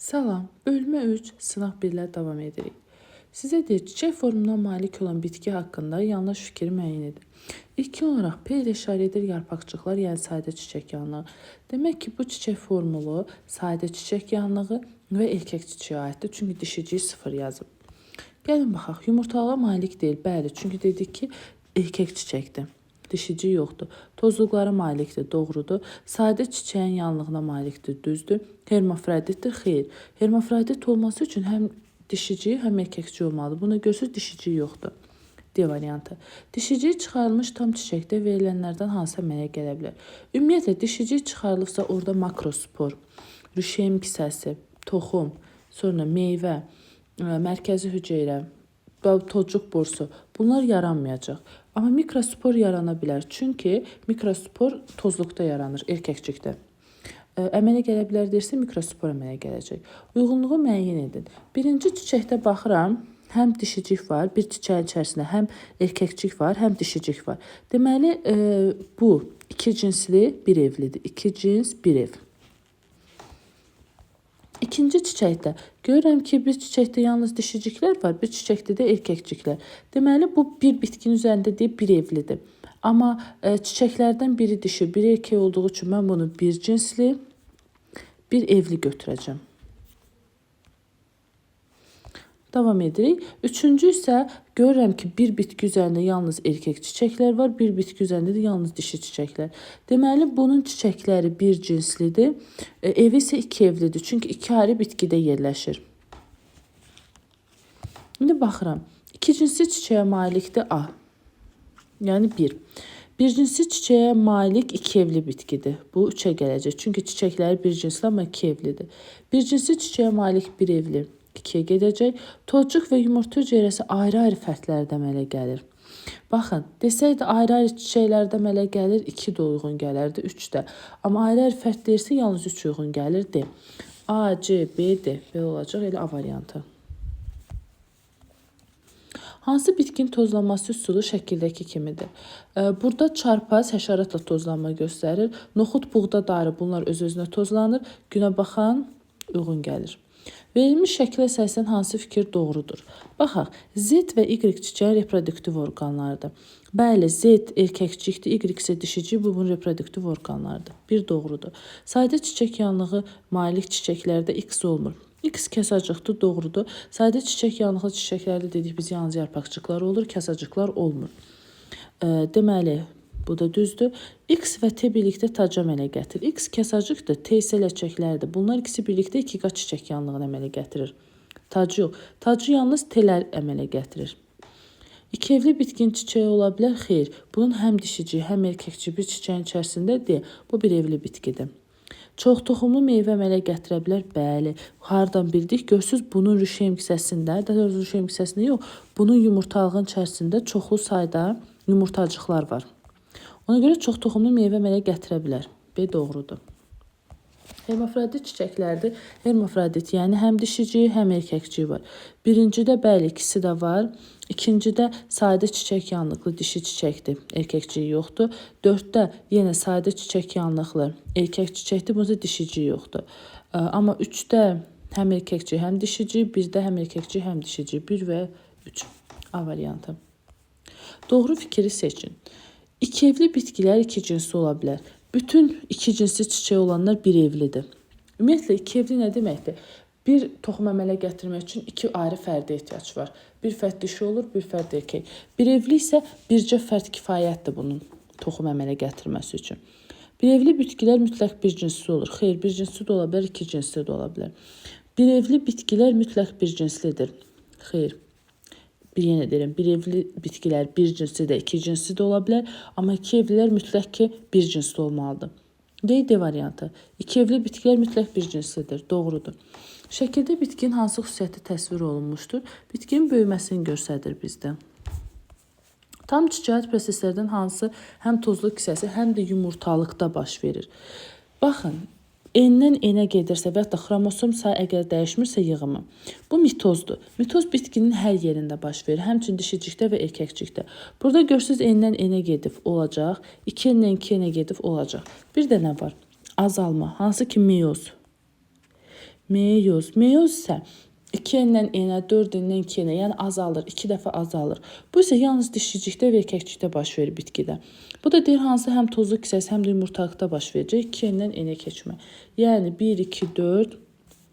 Salam, bölmə 3 sınaq 1 ilə davam edirik. Sizə deyir, çiçək formuna malik olan bitki haqqında yanlış fikir müəyyən edin. İlkin olaraq P ilə işarə edir yarpaqçıqlar, yəni sadə çiçək yanlığı. Demək ki, bu çiçək formulu sadə çiçək yanlığı və erkək çiçəyə aiddir. Çünki dişiciyi 0 yazıb. Gəlin baxaq, yumurtalığa malik deyil. Bəli, çünki dedik ki, erkək çiçəkdir. Dişici yoxdur. Tozluqlara malikdir, doğrudur. Sadə çiçəyin yanlığına malikdir, düzdür. Hermafroditdir, xeyr. Hermafrodit olması üçün həm dişici, həm erkəkçi olmalıdır. Buna görürsünüz, dişici yoxdur. D variantı. Dişiciyi çıxarılmış tam çiçəkdə verilənlərdən hansı əmələ gələ bilər? Ümumiyyətlə, dişiciyi çıxarılıbsa orada makrospor, rüşeym kisəsi, toxum, sonra meyvə, mərkəzi hüceyrə, tozcuq borusu bunlar yaranmayacaq. Amma mikrospor yarana bilər. Çünki mikrospor tozluqda yaranır, erkəkçikdə. Əmələ gələ bilər deyirsə, mikrospor əmələ gələcək. Uyğunluğu müəyyən edin. Birinci çiçəkdə baxıram, həm dişicik var, bir çiçəyin içərisində həm erkəkcik var, həm dişicik var. Deməli, bu iki cinsli bir evlidir. İki cins bir ev. İkinci çiçəkdə görürəm ki, bir çiçəkdə yalnız dişiciklər var, bir çiçəkdə də erkəkciklər. Deməli, bu bir bitkinin üzərində deyib bir evlidir. Amma çiçəklərdən biri dişi, biri erkək olduğu üçün mən bunu bir cinsli, bir evli götürəcəm. Davam edirik. Üçüncü isə görürəm ki, bir bitki üzərində yalnız erkək çiçəklər var, bir bitki üzərində də yalnız dişi çiçəklər. Deməli, bunun çiçəkləri bir cinslidir, evi isə iki evlidir. Çünki iki ayrı bitkidə yerləşir. İndi baxıram. İki cinsli çiçəyə malikdir A. Yəni 1. Bir cinsli çiçəyə malik iki evli bitkidir. Bu 3-ə gələcək. Çünki çiçəkləri bir cinsli, amma iki evlidir. Bir cinsli çiçəyə malik bir evli 2-yə gedəcək. Tozcuq və yumurta hüceyrəsi ayrı-ayrı fərdlərdə əmələ gəlir. Baxın, desəydi ayrı-ayrı çiçəklərdə əmələ gəlir, 2 də uyğun gələrdi, 3 də. Amma ayrı-ayrı fərd deyirsə, yalnız 3 uyğun gəlir, D. A, C, B, D. Belə olacaq, elə A variantı. Hansı bitkinin tozlanması üsulu şəkildəki kimidir? Burada çarpaz həşəratla tozlanma göstərir. Noxud, buğda, darı bunlar öz-özünə tozlanır. Günə baxan uyğun gəlir. Verilmiş şəklə əsasən hansı fikir doğrudur? Baxaq, Z və Y çiçəyin reproduktiv orqanlarıdır. Bəli, Z erkəkcikdir, Y isə dişicik, bu bunun reproduktiv orqanlarıdır. Bir doğrudur. Sadə çiçək yanlığı malik çiçəklərdə X olmur. X kəsacıqdır, doğrudur. Sadə çiçək yanlığı çiçəklərdə dedik biz yalnız yarpaqcıqlar olur, kəsacıqlar olmur. Deməli, bu da düzdür. X və T birlikdə tac əmələ gətirir. X kəsacıqdır, T isə ləçəklərdir. Bunlar ikisi birlikdə iki qat çiçək yanlığını əmələ gətirir. Tacı yox. Tacı yalnız T'lər əmələ gətirir. İki evli bitkinin çiçəyi ola bilər? Xeyr. Bunun həm dişici, həm erkəkçi bir çiçəyin içərisindədir. Bu bir evli bitkidir. Çox toxumlu meyvə əmələ gətirə bilər? Bəli. Hardan bildik? Görürsünüz, bunun rüşeym kisəsində, daha doğrusu rüşeym kisəsində yox, bunun yumurtalığın içərisində çoxlu sayda yumurtacıqlar var. Ona görə çox toxumlu meyvə əmələ gətirə bilər. B doğrudur. Hermafrodit çiçəklərdir. Hermafrodit, yəni həm dişici, həm erkəkçi var. Birincidə bəli, ikisi də var. İkincidə sadə çiçək yanlıqlı dişi çiçəkdir. Erkəkçi yoxdur. 4-də yenə sadə çiçək yanlıqlı erkək çiçəkdir. Bunda dişici yoxdur. Amma 3-də həm erkəkçi, həm dişici, 1-də həm erkəkçi, həm dişici. 1 və 3. A variantı. Doğru fikri seçin. İki evli bitkilər iki cinsli ola bilər. Bütün iki cinsli çiçək olanlar bir evlidir. Ümumiyyətlə, iki evli nə deməkdir? Bir toxum əmələ gətirmək üçün iki ayrı fərdə ehtiyac var. Bir fərd dişi olur, bir fərd erkək. Bir evli isə bircə fərd kifayətdir bunun toxum əmələ gətirməsi üçün. Bir evli bitkilər mütləq bir cinsli olur. Xeyr, bir cinsli də ola bilər, iki cinsli də ola bilər. Bir evli bitkilər mütləq bir cinslidir. Xeyr. Yenə deyirəm, bir evli bitkilər bir cinsli də, iki cinsli də ola bilər. Amma iki evlilər mütləq ki, bir cinsli olmalıdır. D variantı. İki evli bitkilər mütləq bir cinslidir. Doğrudur. Şəkildə bitkinin hansı xüsusiyyəti təsvir olunmuşdur? Bitkinin böyüməsini göstərir bizdə. Tam çiçək proseslərdən hansı həm tozlu kisəsi, həm də yumurtalıqda baş verir? Baxın. N-dən N-ə gedirsə və ya da xromosom sayı əgər dəyişmirsə yığımı. Bu mitozdur. Mitoz bitkinin hər yerində baş verir. Həmçinin dişicikdə və erkəkcikdə. Burada görürsünüz N-dən N-ə gedib olacaq. 2N-dən 2N-ə gedib olacaq. Bir də nə var? Azalma. Hansı ki meyoz. Meyoz. Meyoz isə 2-dən n-ə, 4-dən 2-ə, yəni azalır, 2 dəfə azalır. Bu isə yalnız dişicikdə və erkəkcikdə baş verir bitkidə. Bu da deyir hansı həm tozlu kisəsi, həm də yumurtalıqda baş verəcək. 2-dən n-ə keçmə. Yəni 1, 2, 4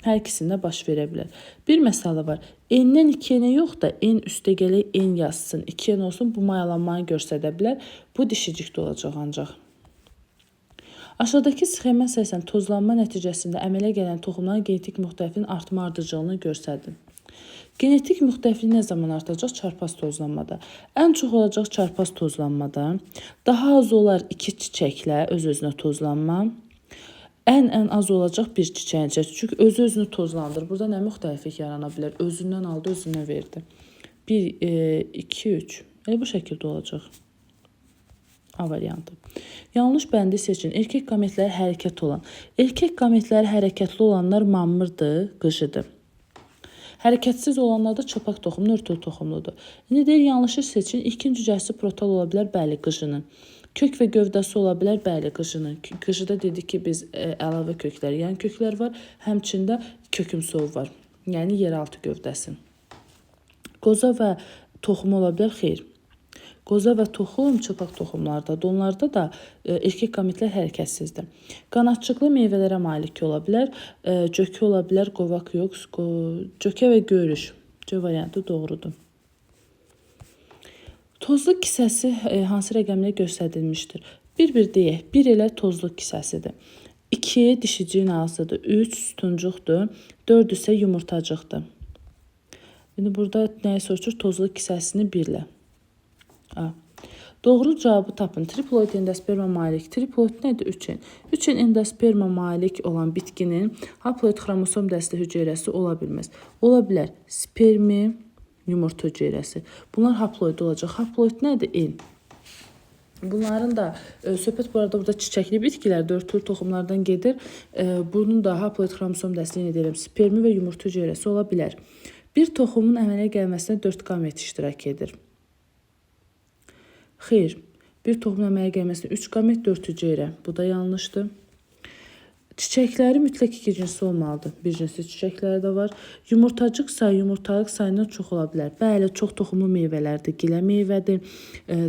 hər ikisində baş verə bilər. Bir məsələ var. N-dən 2-ə yox da n üstə gələk n yazsın, 2-ə olsun, bu mayalanmanı göstərə bilər. Bu dişicikdə olacaq ancaq. Aşağıdakı sxemə əsasən tozlanma nəticəsində əmələ gələn toxumların genetik müxtəlifliyin artma ardıcılığını göstərdin. Genetik müxtəliflik nə zaman artacaq? Çarpaz tozlanmada. Ən çox olacaq çarpaz tozlanmada. Daha az olar 2 çiçəklə öz-özünə tozlanma. Ən az olacaq bir çiçəyin içərisində. Çünki özü-özünü tozlandır. Burada nə müxtəliflik yarana bilər? Özündən aldı, özünə verdi. 1, 2, 3. Bu şəkildə olacaq. A variantı. Yanlış bəndi seçin. Erkək qametləri hərəkət olan. Erkək qametləri hərəkətli olanlar mammırdır, qıcıdır. Hərəkətsiz olanlar da çopaq toxumlu, örtülü toxumludur. İndi deyir, yanlışı seçin. İlkin cücəsi protal ola bilər, bəli, qıcının. Kök və gövdəsi ola bilər, bəli, qıcının. Qıcıda dedik ki, biz əlavə köklər, yəni köklər var, həmçində kökümsov var. Yəni yeraltı gövdəsi. Qoza və toxum ola bilər, xeyr. Qoza və toxum çopaq toxumlardadır. Onlarda da erkək qametlər hərəkətsizdir. Qanadçıqlı meyvələrə malik ola bilər. Cökə ola bilər, qovaq yox. Cökə və görüş. C variantı doğrudur. Tozlu kisəsi hansı rəqəmlə göstərilmişdir? Bir deyək. 1 elə tozlu kisəsidir. 2 dişiciyin ağzıdır. 3 sütuncuqdur. 4 isə yumurtacıqdır. İndi burada nəyə soruşur? Tozlu kisəsini 1 ilə. A. Doğru cavabı tapın. Triploid endosperma malik. Triploid nədir? 3N. 3N endosperma malik olan bitkinin haploid xromosom dəstə hüceyrəsi ola bilməz. Ola bilər spermi, yumurta hüceyrəsi. Bunlar haploid olacaq. Haploid nədir? N. Bunların da söhbət bu arada burada çiçəkli bitkilər, örtülü toxumlardan gedir. Bunun da haploid xromosom dəstəyini deyirəm. Spermi və yumurta hüceyrəsi ola bilər. Bir toxumun əmələ gəlməsinə 4 qamet iştirak edir. Xeyr, bir toxumun əmələ gəlməsinə 3 qamet, 4 hüceyrə. Bu da yanlışdır. Çiçəkləri mütləq 2 cinsi olmalıdır. Bir cinsi çiçəkləri də var. Yumurtacıq sayı yumurtalıq sayından çox ola bilər. Bəli, çox toxumlu meyvələrdir. Gilə meyvədir,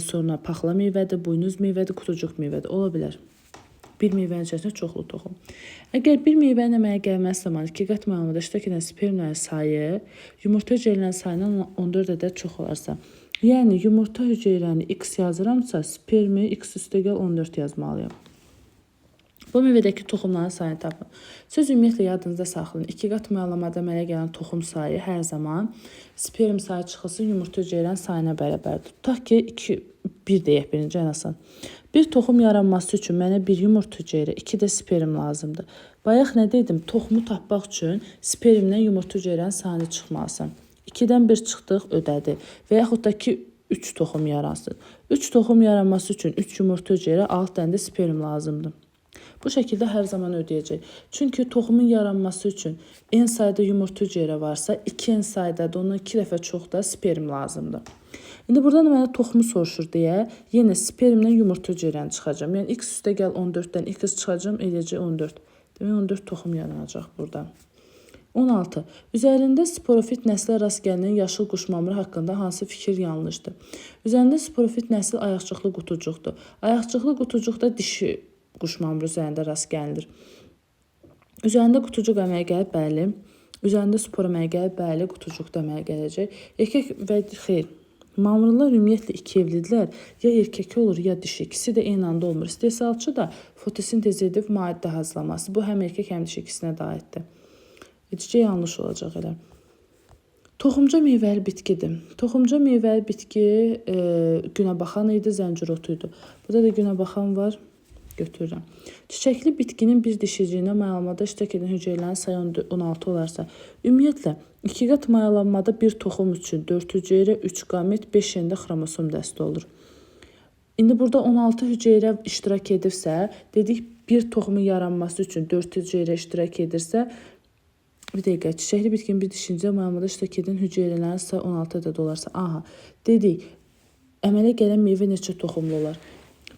sonra paxla meyvədir, buynuz meyvədir, kutucuq meyvədir. Ola bilər. Bir meyvənin içərisində çoxlu toxum. Əgər bir meyvənin əmələ gəlməsi zamanı 2 qat məlumatda iştirak edən spermlərin sayı yumurta hüceyrələrinin sayından 14 ədəd çox olarsa, yəni yumurta hüceyrəni x yazıramsa, spermi x üstə gəl 14 yazmalıyam. Bu meyvədəki toxumların sayını tapın. Söz ümumiyyətlə yadınızda saxlayın. 2 qat məlumatda əmələ gələn toxum sayı hər zaman sperm sayı çıxılsın yumurta hüceyrənin sayına bərabərdir. Tutaq ki, 1 deyək birinci ən asan. Bir toxum yaranması üçün mənə bir yumurta hüceyrə, 2 də sperm lazımdır. Bayaq nə dedim? Toxumu tapmaq üçün spermdən yumurta hüceyrənin sayını çıxmalısın. 2-dən 1 çıxdıq, ödədi. Və yaxud da ki, 3 toxum yaransın. 3 toxum yaranması üçün 3 yumurta hüceyrə, 6 dənə də sperm lazımdır. Bu şəkildə hər zaman ödəyəcək. Çünki toxumun yaranması üçün n sayda yumurta hüceyrə varsa, 2n sayda da ondan 2 dəfə çox da sperm lazımdır. İndi buradan mənə toxumu soruşur deyə, yenə spermlə yumurta hüceyrəni çıxacağım. Yəni x üstə gəl 14-dən x çıxacağım, eləcə 14. Demək 14 toxum yaranacaq burada. 16. Üzərində sporofit nəslə rast gələn yaşıl quşmamırı haqqında hansı fikir yanlışdır? Üzərində sporofit nəsil ayaqçıqlı qutucuqdur. Ayaqçıqlı qutucuqda dişi quşmamırı üzərində rast gəlinir. Üzərində qutucuq əmələ gəlib, bəli. Üzərində spor əmələ gəlib, bəli. Qutucuq da əmələ gələcək. Erkək və xeyr. Mamırlar ümumiyyətlə 2 evlidirlər. Ya erkək olur, ya dişi. İkisi də eyni anda olmur. İstehsalçı da fotosintez edib maddə hazırlaması. Bu həm erkək, həm dişi ikisinə də aiddir. Edicə yanlış olacaq elə. Toxumca meyvəli bitkidir. Toxumca meyvəli bitki günəbaxan idi, zəncir otu idi. Burada da günəbaxan var. Götürürəm. Çiçəkli bitkinin bir dişiciyinə mayalanmada iştirak edən hüceyrələrin sayı 16 olarsa, ümumiyyətlə 2 qat mayalanmada bir toxum üçün 4 hüceyrə, 3 qamet, 5 endə xromosom dəstə olur. İndi burada 16 hüceyrə iştirak edirsə, dedik bir toxumun yaranması üçün 4 hüceyrə iştirak edirsə, bir dəqiqə, çiçəkli bitkinin bir dişiciyinə mayalanmada iştirak edən hüceyrələrin sayı 16 ədəd olarsa, aha, dedik, əmələ gələn meyvə neçə toxumlu olar?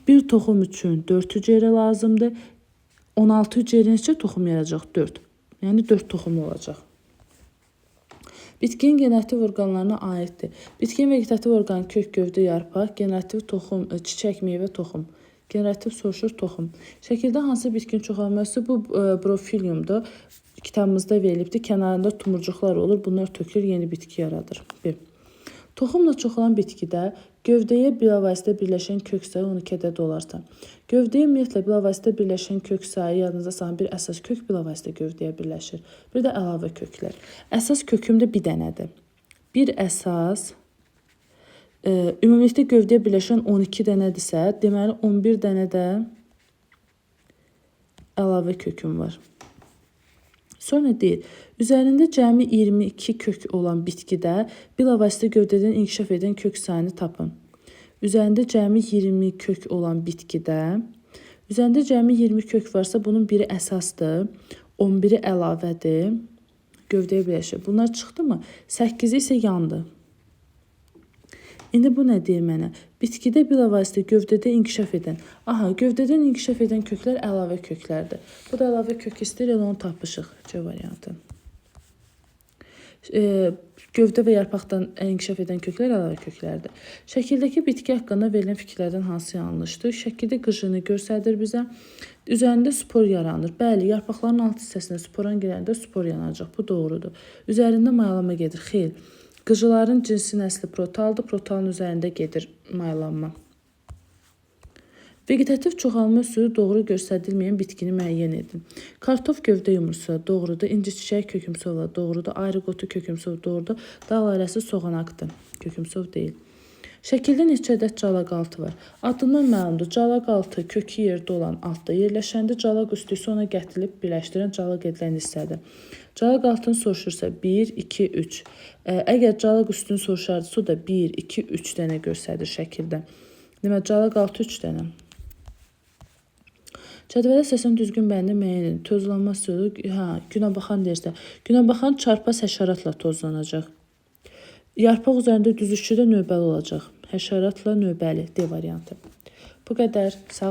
Bir toxum üçün 4 hüceyrə lazımdır. 16 hüceyrə neçə toxum yaracaq? 4. Yəni 4 toxum olacaq. Bitkinin generativ orqanlarına aiddir. Bitkinin vegetativ orqanı kök, gövdə, yarpaq, generativ toxum, çiçək, meyvə, toxum. Generativ soruşur toxum. Şəkildə hansı bitkinin çoxalması? Bu brofiliumdur. Kitabımızda verilibdir. Kənarında tumurcuqlar olur. Bunlar tökülür, yeni bitki yaradır. 1. Toxumla çoxalan bitkidə gövdəyə bilavasitə birləşən kök sayı 12 ədəd olarsa, gövdəyə ümumiyyətlə bilavasitə birləşən kök sayı yadınıza salın, bir əsas kök bilavasitə gövdəyə birləşir. Bir də əlavə köklər. Əsas köküm də bir dənədir. Bir əsas ümumilikdə gövdəyə birləşən 12 dənədirsə, deməli 11 dənə də əlavə köküm var. Sonra deyir, üzərində cəmi 22 kök olan bitkidə bilavasitə gövdədən inkişaf edən kök sayını tapın. Üzərində cəmi 20 kök olan bitkidə, üzərində cəmi 20 kök varsa, bunun biri əsasdır, 11-i əlavədir, gövdəyə birləşir. Bunlar çıxdı mı? 8-i isə yandı. İndi bu nə deyir mənə? Bitkidə bilavasitə gövdədə inkişaf edən. Aha, gövdədən inkişaf edən köklər əlavə köklərdir. Bu da əlavə kök istəyir, elə onu tapışıq. C variantı. Gövdə və yarpaqdan inkişaf edən köklər əlavə köklərdir. Şəkildəki bitki haqqında verilən fikirlərdən hansı yanlışdır? Şəkildə qıjını göstərir bizə. Üzərində spor yaranır. Bəli, yarpaqların alt hissəsində sporan girəndə spor yanacaq. Bu doğrudur. Üzərində mayalama gedir. Xeyr. Qıcıların cinsi nəsli protaldır. Protalın üzərində gedir mayalanma. Vegetativ çoxalma üsulu doğru göstərilməyən bitkini müəyyən edin. Kartof gövdə yumursa doğrudur. İnci çiçək kökümsov doğrudur. Ayrıqotu kökümsov doğrudur. Dağ laləsi soğanaqdır. Kökümsov deyil. Şəkildə neçə ədəd calaqaltı var? Adından məlumdur. Calaqaltı kökü yerdə olan altda yerləşəndə calaq üstü isə ona gətirilib birləşdirən calaq edilən hissədir. Calaq altını soruşursa 1, 2, 3. Əgər calaq üstünü soruşardısa da 1, 2, 3 dənə göstərir şəkildə. Demək, calaq altı 3 dənə. Cədvələ səsin düzgün bəndə müəyyən edin. Tozlanma üsulu, günəbaxan deyirsə, günəbaxan çarpaz həşəratla tozlanacaq. Yarpaq üzərində düzüşçüdə növbəli olacaq. Həşəratla növbəli D variantı. Bu qədər. Sağ